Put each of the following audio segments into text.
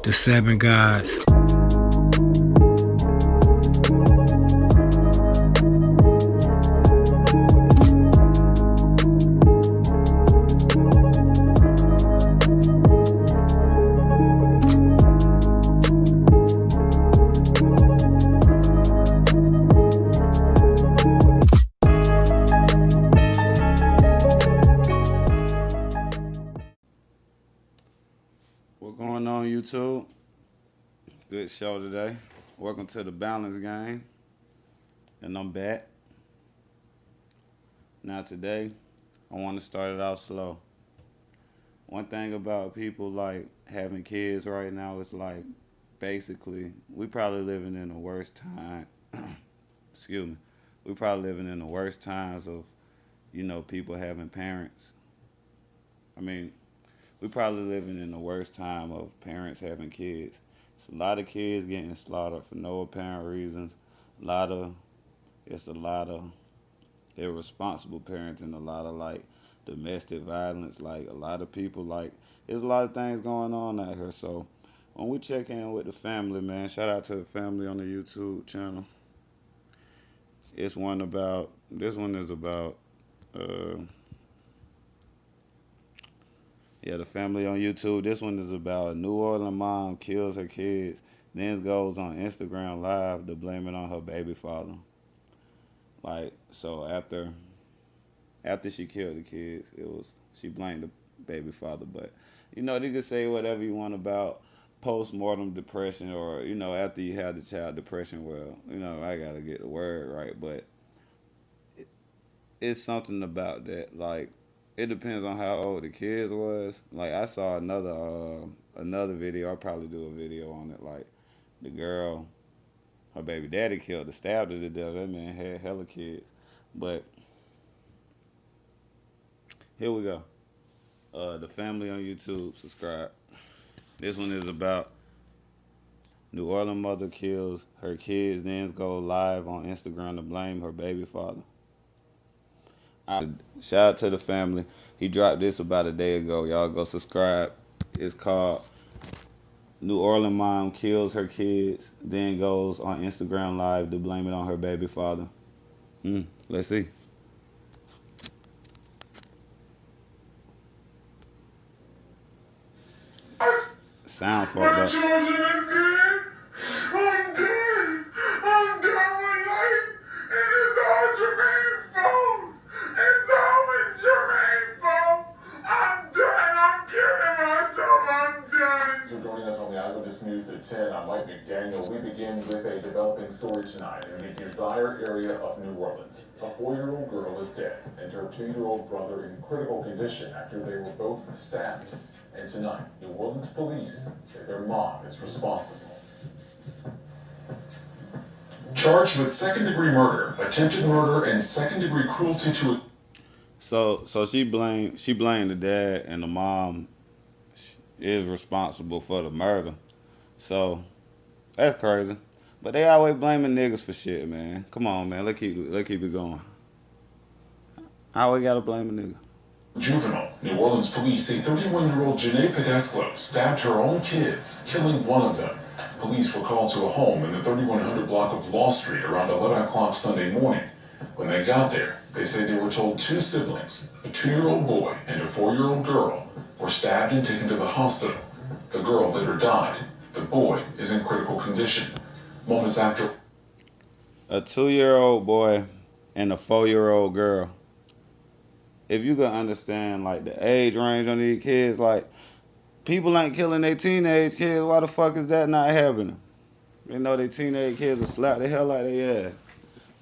The Seven Gods. What's going on, YouTube? Good show today. Welcome to the Balance Game. And I'm back. Now today, I want to start it out slow. One thing about people like having kids right now is like basically we probably living in the worst time. Excuse me. We probably living in the worst times of, people having parents. I mean, we probably living in the worst time of parents having kids. It's a lot of kids getting slaughtered for no apparent reasons. It's a lot of irresponsible parenting, a lot of like domestic violence, like a lot of people like there's a lot of things going on out here. So when we check in with the family, man, shout out to the family on the YouTube channel. This one is about the family on YouTube. This one is about a New Orleans mom kills her kids, then goes on Instagram Live to blame it on her baby father. Like, so after she killed the kids, she blamed the baby father. But they can say whatever you want about postmortem depression or after you have the child depression. Well, I gotta get the word right, but it's something about that. Like, it depends on how old the kids was. Like, I saw another video. I'll probably do a video on it. Like, the girl, her baby daddy killed her, stabbed her to death. That man had hella kids. But here we go. The family on YouTube, subscribe. This one is about New Orleans mother kills her kids, then go live on Instagram to blame her baby father. Shout out to the family. He dropped this about a day ago. Y'all go subscribe. It's called New Orleans Mom Kills Her Kids, then goes on Instagram Live to blame it on her baby father. Let's see. Sound fucked up. I'm done with life, and it's all Jermaine's fault. It's always Jermaine's fault. I'm done. I'm killing myself. I'm done. So joining us on the Eyewitness News at 10, I'm Mike McDaniel. We begin with a developing story tonight in the Desire area of New Orleans. A 4-year-old girl is dead, and her 2-year-old brother in critical condition after they were both stabbed. And tonight, New Orleans police say their mom is responsible. Charged with second-degree murder, attempted murder, and second-degree cruelty to a... So she blamed the dad, and the mom is responsible for the murder. So that's crazy. But they always blaming niggas for shit, man. Come on, man. Let's keep it going. How we gotta blame a nigga? Juvenile. New Orleans police say 31-year-old Janae Pedesclo stabbed her own kids, killing one of them. Police were called to a home in the 3100 block of Law Street around 11 o'clock Sunday morning. When they got there, they say they were told 2 siblings, a 2-year-old boy and a 4-year-old girl, were stabbed and taken to the hospital. The girl later died. The boy is in critical condition. Moments after... A 2-year-old boy and a 4-year-old girl. If you can understand, like, the age range on these kids, like, people ain't killing their teenage kids. Why the fuck is that not happening? They know their teenage kids will slap the hell out of their ass.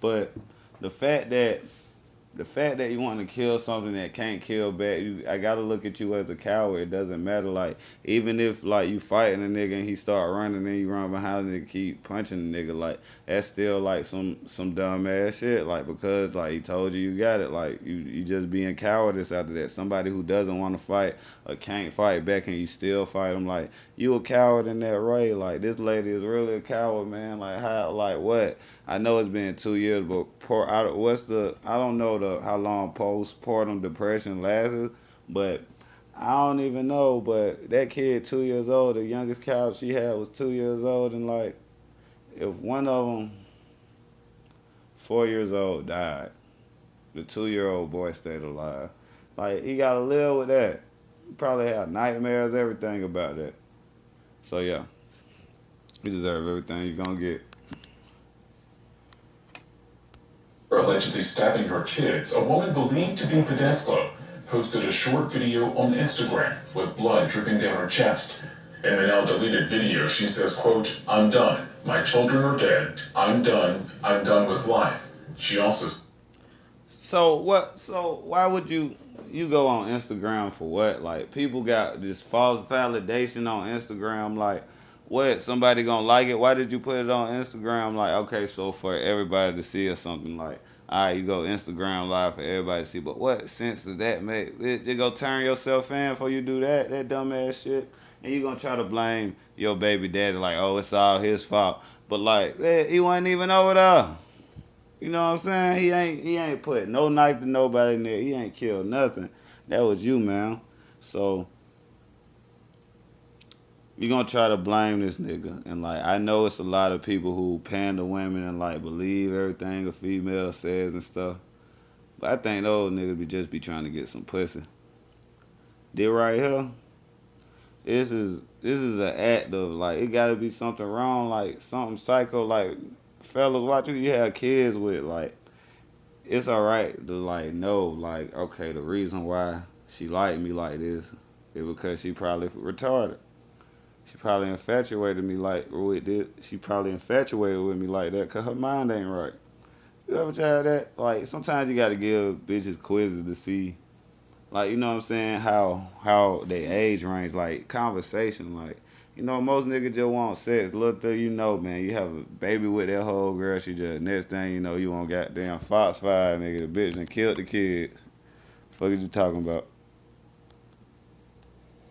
But the fact that you want to kill something that can't kill back, I gotta look at you as a coward. It doesn't matter. Like, even if like you fighting a nigga and he start running and you run behind him and keep punching the nigga, like that's still like some dumb ass shit. Like, because like he told you got it. Like you just being cowardice after that. Somebody who doesn't want to fight or can't fight back and you still fight them, like you a coward in that way. Like, this lady is really a coward, man. Like, how? Like, what? I know it's been 2 years, but I don't know how long postpartum depression lasts, but I don't even know, but that kid 2 years old, the youngest child she had was 2 years old, and like if one of them 4 years old died, the 2 year old boy stayed alive. Like he gotta live with that. He probably have nightmares, everything about that. So yeah, you deserve everything you're gonna get. For allegedly stabbing her kids, a woman believed to be Pedesclo posted a short video on Instagram with blood dripping down her chest. In the now deleted video, she says, quote, "I'm done. My children are dead. I'm done. I'm done with life." She also So what? So why would you go on Instagram for what? Like people got this false validation on Instagram. Like what? Somebody gonna like it? Why did you put it on Instagram? Like okay, so for everybody to see or something like. All right, you go Instagram live for everybody to see, but what sense does that make? You go turn yourself in before you do that dumbass shit, and you gonna try to blame your baby daddy like, oh, it's all his fault. But like, man, he wasn't even over there. You know what I'm saying? He ain't put no knife to nobody in there. He ain't killed nothing. That was you, man. So you gonna try to blame this nigga. And like I know it's a lot of people who pander women and like believe everything a female says and stuff. But I think those niggas be trying to get some pussy. This right here, this is an act of like it gotta be something wrong, like something psycho, like fellas watching you have kids with like it's alright to like know like okay the reason why she like me like this is because she probably retarded. She probably infatuated me like with this. She probably infatuated with me like that because her mind ain't right. You ever try that? Like sometimes you gotta give bitches quizzes to see, like you know what I'm saying, how they age range, like conversation, like you know most niggas just want sex. Little thing you know, man, you have a baby with that whole girl. She just next thing you know, you want goddamn Fox 5, nigga. The bitch and killed the kid. Fuck is you talking about?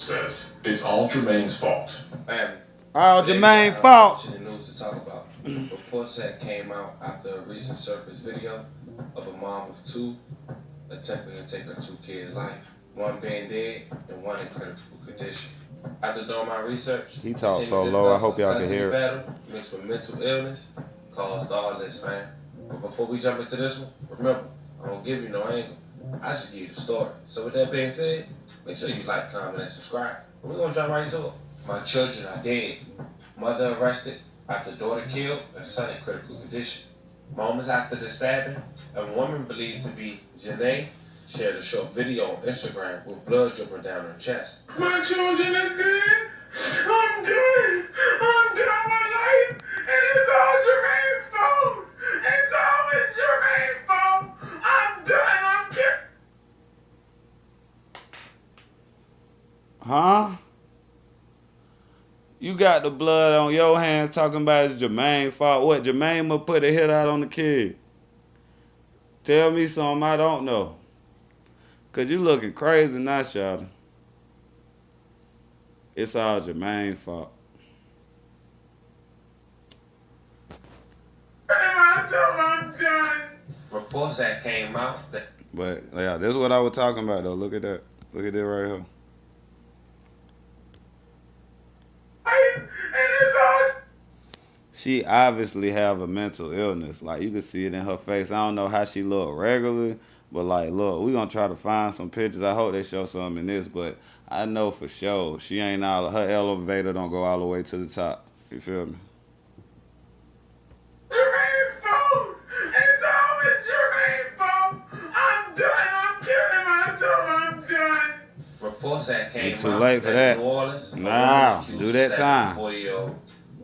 says it's all Jermaine's fault. Man, Oh, today's Jermaine got fault. shit in the news to talk about. Reports that came out after a recent surface video of a mom of two attempting to take her two kids' life, one being dead and one in critical condition. After doing my research, He talks it so seems low, that I hope y'all can custody hear it. battle mixed with mental illness caused all this, man. But before we jump into this one, remember, I don't give you no angle. I just give you the story. So with that being said, make sure you like, comment, and subscribe. We're gonna jump right into it. My children are dead. Mother arrested after daughter killed and son in critical condition. Moments after the stabbing, a woman believed to be Janae shared a short video on Instagram with blood dripping down her chest. My children are dead. I'm done. I'm done with life. And it's all Jermaine's fault. It's always Jermaine's fault. I'm done. I'm kidding. Huh? You got the blood on your hands talking about it's Jermaine's fault. What, Jermaine must put a hit out on the kid? Tell me something I don't know. Cause you looking crazy now, Shawty. It's all Jermaine's fault. I'm done. Reports that came out that But yeah, this is what I was talking about though. Look at that. Look at that right here. And it's all She obviously have a mental illness. Like you can see it in her face. I don't know how she look regularly, but like look, we gonna try to find some pictures. I hope they show some in this, but I know for sure she ain't all her elevator don't go all the way to the top. You feel me? Jermaine's fault. It's always Jermaine's fault. I'm done. I'm killing myself. I'm done. reports that came It's too out late for that. New Orleans, a Nah, woman accused do that time. 4-year-old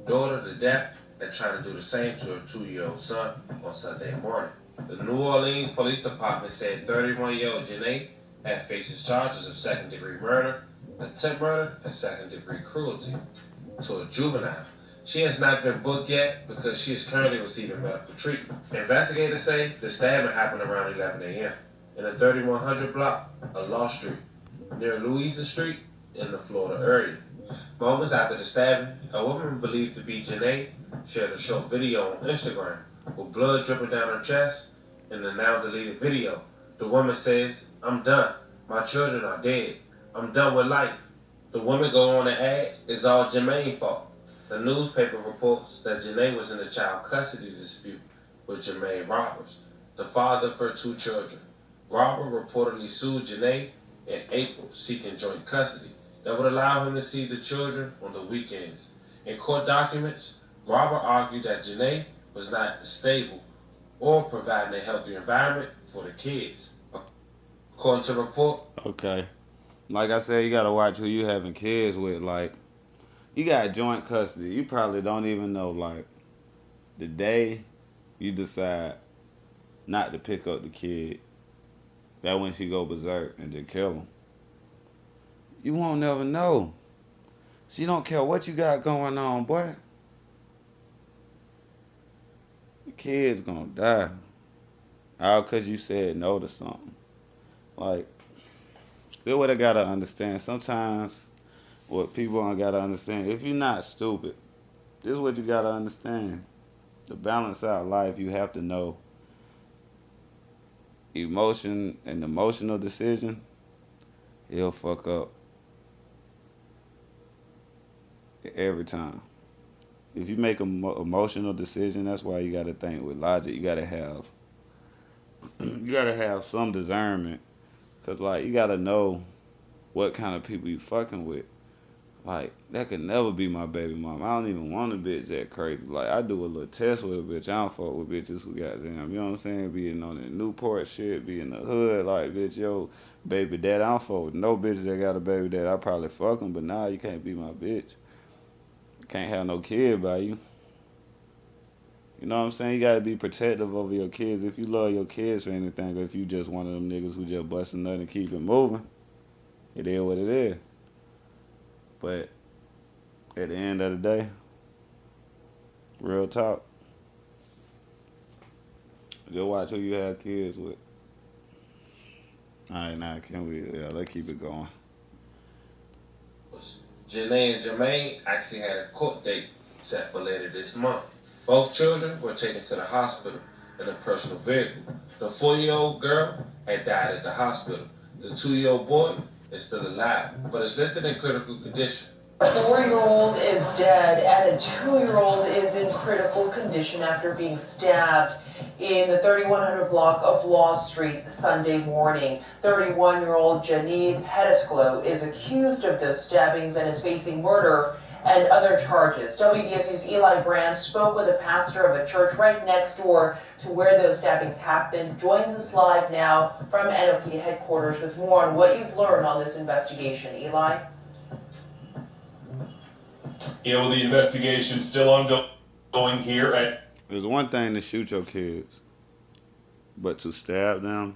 daughter to death and trying to do the same to her 2-year-old son on Sunday morning. The New Orleans Police Department said 31-year-old Janae had faces charges of second-degree murder, attempt murder, and second-degree cruelty to a juvenile. She has not been booked yet because she is currently receiving medical treatment. Investigators say the stabbing happened around 11 a.m. in the 3100 block of Law Street, near Louisa Street in the Florida area. Moments after the stabbing, a woman believed to be Janae shared a short video on Instagram with blood dripping down her chest. In the now deleted video, the woman says, "I'm done. My children are dead. I'm done with life. The women go on and add, it's all Jermaine's fault. The newspaper reports that Janae was in a child custody dispute with Jermaine Roberts, the father of her 2 children. Robert reportedly sued Janae in April, seeking joint custody that would allow him to see the children on the weekends. In court documents, Robert argued that Janae was not stable or providing a healthy environment for the kids. According to the report, Okay. Like I said, you gotta watch who you having kids with. Like, you got joint custody. You probably don't even know, like, the day you decide not to pick up the kid, that when she go berserk and just kill him. You won't never know. She don't care what you got going on, boy. The kid's gonna die. All because you said no to something. Like, that's what I gotta understand. Sometimes, what people don't gotta understand, if you're not stupid, this is what you gotta understand. To balance out life, you have to know emotion and emotional decision, it'll fuck up every time. If you make an emotional decision, that's why you gotta think with logic. You gotta have some discernment. Cause like you gotta know what kind of people you fucking with. Like, that could never be my baby mom. I don't even want a bitch that crazy. Like, I do a little test with a bitch. I don't fuck with bitches who goddamn, you know what I'm saying? Being on that Newport shit, be in the hood. Like, bitch, yo, baby dad. I don't fuck with no bitches that got a baby dad. I probably fuck them, but nah, you can't be my bitch. You can't have no kid by you. You know what I'm saying? You gotta be protective over your kids. If you love your kids or anything, or if you just one of them niggas who just bust a nut and keep it moving, it is what it is. But at the end of the day, real talk, just watch who you have kids with. All right, now can we? Yeah, let's keep it going. Janae and Jermaine actually had a court date set for later this month. Both children were taken to the hospital in a personal vehicle. The 4-year-old girl had died at the hospital. The 2-year-old boy is still alive, but is listed in critical condition. A 4-year-old is dead and a 2-year-old is in critical condition after being stabbed in the 3100 block of Law Street Sunday morning. 31-year-old Janine Pettisclo is accused of those stabbings and is facing murder and other charges. WBS News' Eli Brand spoke with a pastor of a church right next door to where those stabbings happened. Joins us live now from NOP headquarters with more on what you've learned on this investigation. Eli? Yeah, well, the investigation still ongoing here at... There's one thing to shoot your kids, but to stab them,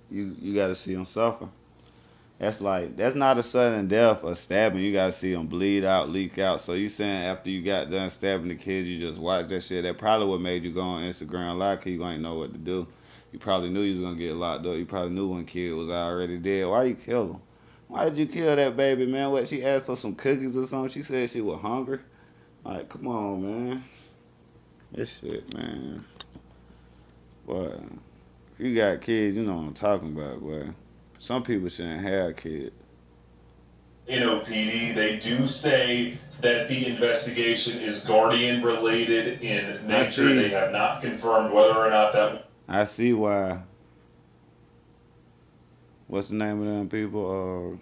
you got to see them suffer. That's not a sudden death or stabbing. You got to see them bleed out, leak out. So you saying after you got done stabbing the kids, you just watch that shit? That probably what made you go on Instagram Live, because you ain't know what to do. You probably knew you was going to get locked up. You probably knew one kid was already dead. Why you kill him? Why did you kill that baby, man? What, she asked for some cookies or something? She said she was hungry? Like, come on, man. This shit, man. Boy, if you got kids, you know what I'm talking about, boy. Some people shouldn't have kids. NOPD, they do say that the investigation is guardian related in nature. They have not confirmed whether or not that... I see why. What's the name of them people?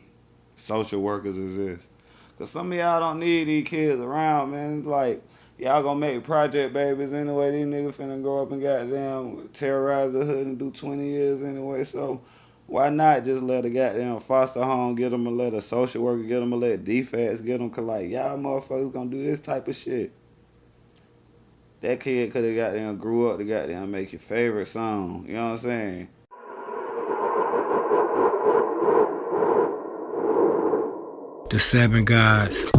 Social workers exist. Because some of y'all don't need these kids around, man. It's like, y'all gonna make project babies anyway. These niggas finna grow up and goddamn terrorize the hood and do 20 years anyway. So why not just let a goddamn foster home get them, or let a social worker get them, or let defects get them? Because, like, y'all motherfuckers gonna do this type of shit. That kid could have goddamn grew up to goddamn make your favorite song. You know what I'm saying? The Seven Gods.